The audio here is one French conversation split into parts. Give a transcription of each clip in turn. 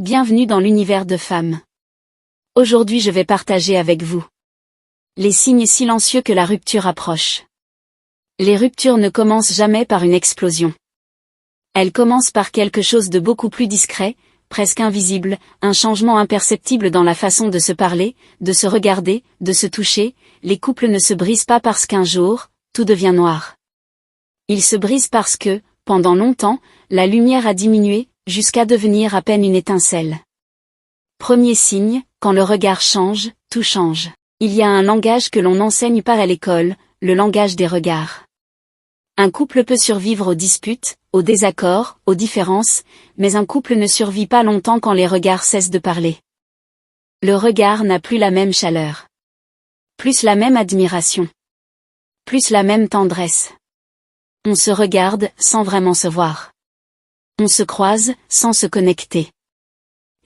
Bienvenue dans l'univers de femmes. Aujourd'hui je vais partager avec vous les signes silencieux que la rupture approche. Les ruptures ne commencent jamais par une explosion. Elles commencent par quelque chose de beaucoup plus discret, presque invisible, un changement imperceptible dans la façon de se parler, de se regarder, de se toucher. Les couples ne se brisent pas parce qu'un jour, tout devient noir. Ils se brisent parce que, pendant longtemps, la lumière a diminué, jusqu'à devenir à peine une étincelle. Premier signe, quand le regard change, tout change. Il y a un langage que l'on n'enseigne pas à l'école, le langage des regards. Un couple peut survivre aux disputes, aux désaccords, aux différences, mais un couple ne survit pas longtemps quand les regards cessent de parler. Le regard n'a plus la même chaleur. Plus la même admiration. Plus la même tendresse. On se regarde sans vraiment se voir. On se croise sans se connecter.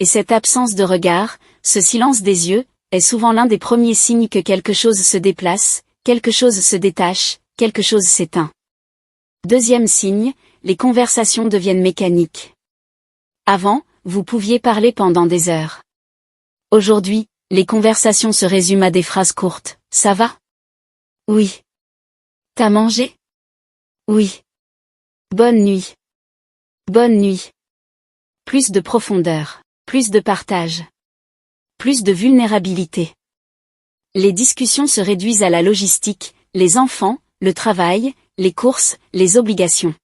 Et cette absence de regard, ce silence des yeux, est souvent l'un des premiers signes que quelque chose se déplace, quelque chose se détache, quelque chose s'éteint. Deuxième signe, les conversations deviennent mécaniques. Avant, vous pouviez parler pendant des heures. Aujourd'hui, les conversations se résument à des phrases courtes. Ça va? Oui. T'as mangé? Oui. Bonne nuit. Bonne nuit. Plus de profondeur, plus de partage. Plus de vulnérabilité. Les discussions se réduisent à la logistique, les enfants, le travail, les courses, les obligations.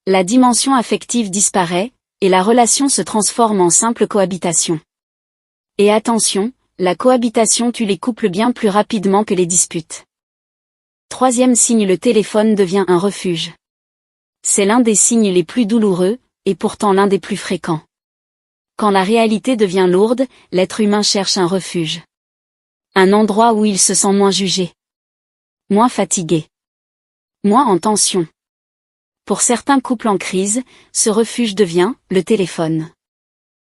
La dimension affective disparaît, et la relation se transforme en simple cohabitation. Et attention, la cohabitation tue les couples bien plus rapidement que les disputes. Troisième signe, le téléphone devient un refuge. C'est l'un des signes les plus douloureux, et pourtant l'un des plus fréquents. Quand la réalité devient lourde, l'être humain cherche un refuge. Un endroit où il se sent moins jugé. Moins fatigué. Moins en tension. Pour certains couples en crise, ce refuge devient le téléphone.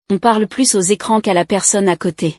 On parle plus aux écrans qu'à la personne à côté.